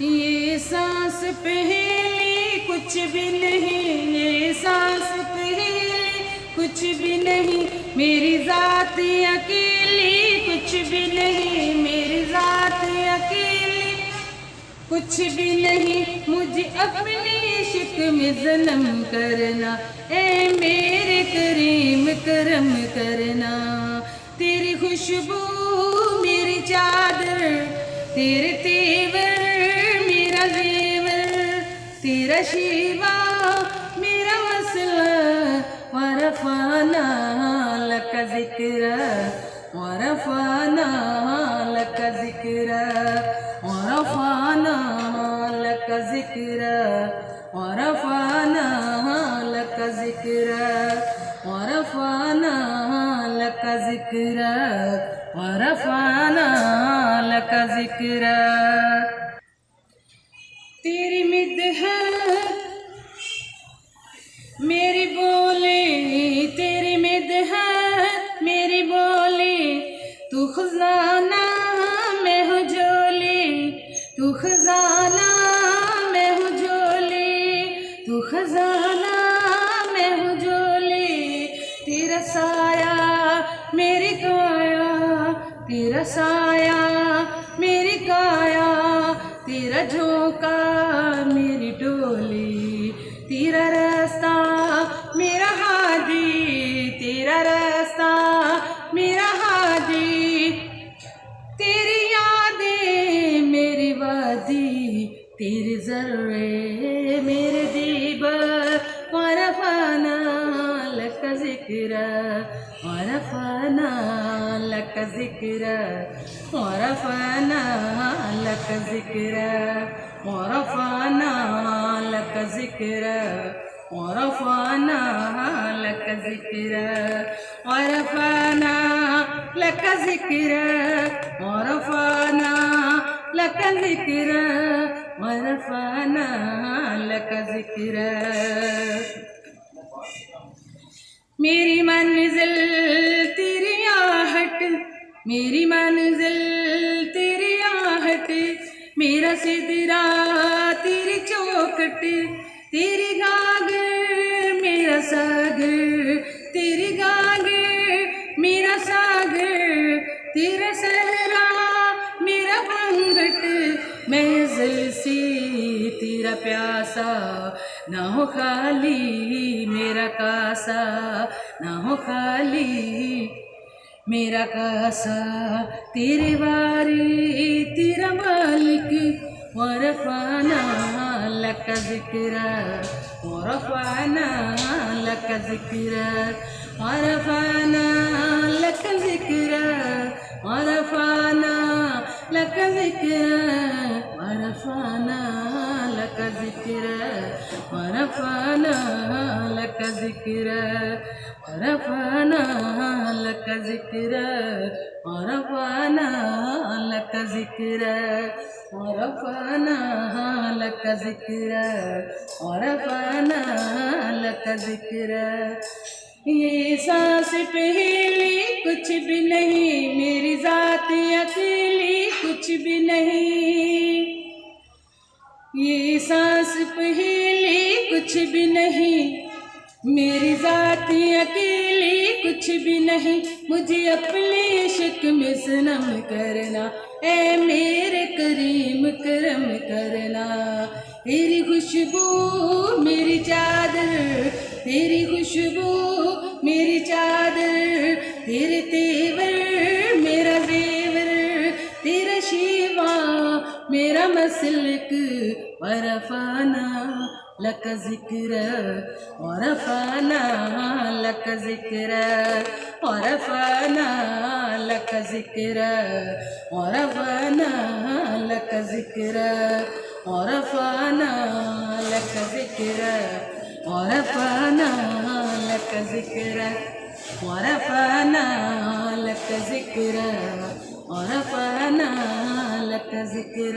ये सांस पहली कुछ भी नहीं, ये सांस पहली कुछ भी नहीं, मेरी जात अकेली कुछ भी नहीं, मेरी जात अकेली कुछ भी नहीं, मुझे अपने इश्क में जन्म करना, ए मेरे करीम करम करना। तेरी खुशबू मेरी चादर, तेरे तेवर मेरा जेवर, तेरा शिवा मेरा मसला, वरफाना लक ज़िक्र वरफाना लक ज़िक्र वरफाना लक ज़िक्र वरफाना लक ज़िक्र वरफाना लक ज़िक्र वरफाना लक ज़िक्र। तेरी मिदहत मेरी बोले, तेरी मिदहत मेरी बोले, तू खजाना मैं हूँ झोली, तू खजाना मैं हूँ झोली, तू खजाना मैं हूँ झोली। तेरा साया मेरी काया, तेरा साया मेरी काया, तेरा झोंका मेरी डोली, तेरा रास्ता मेरा हादी, तेरा रास्ता मेरा हादी। तेरी यादें मेरी वादी, तेरे ज़र्रे मेरे दीबर, वरफाना लक ज़िक्र वरफाना लक ज़िक्र वरफाना लक ज़िक्र वरफाना लक ज़िक्र वरफाना लक ज़िक्र वरफाना लक ज़िक्र वरफाना लक ज़िक्र वरफाना लक ज़िक्र। मेरी मंजिल तेरी आहट, मेरी मंजिल तेरी आहट, मेरा सिदरा तेरी चौखट, तेरी गागर मेरा सागर, तेरी गागर मेरा सागर, तेरा सहरा मेरा पंगट। मैं जैसी तेरा प्यासा, ना हो खाली मेरा कासा, ना हो खाली मेरा कासा। तेरे वारी तेरा मालिक, वरफाना लक ज़िक्र वरफाना लक ज़िक्र वरफाना लक ज़िक्र वरफाना लक ज़िक्र वरफाना लक ज़िक्र वरफाना लक ज़िक्र वरफाना लक ज़िक्र वरफाना लक ज़िक्र वरफाना लक ज़िक्र वरफाना लक ज़िक्र। ये सांस पहली कुछ भी नहीं, मेरी जात अकेली कुछ भी नहीं। ये सांस पहली कुछ भी नहीं, मेरी जात अकेली कुछ भी नहीं, मुझे अपने इश्क में सनम करना, ए मेरे करीम करम करना। तेरी खुशबू मेरी चादर, तेरी खुशबू मेरी चादर, तेरे तेवर मेरा जेवर, तेरा शिवा मेरा मसलक, वरफाना लक ज़िक्र वरफाना लक ज़िक्र वरफाना लक ज़िक्र वरफाना लक ज़िक्र वरफाना लक ज़िक्र वरफाना लक ज़िक्र वरफाना लक ज़िक्र वरफाना लक ज़िक्र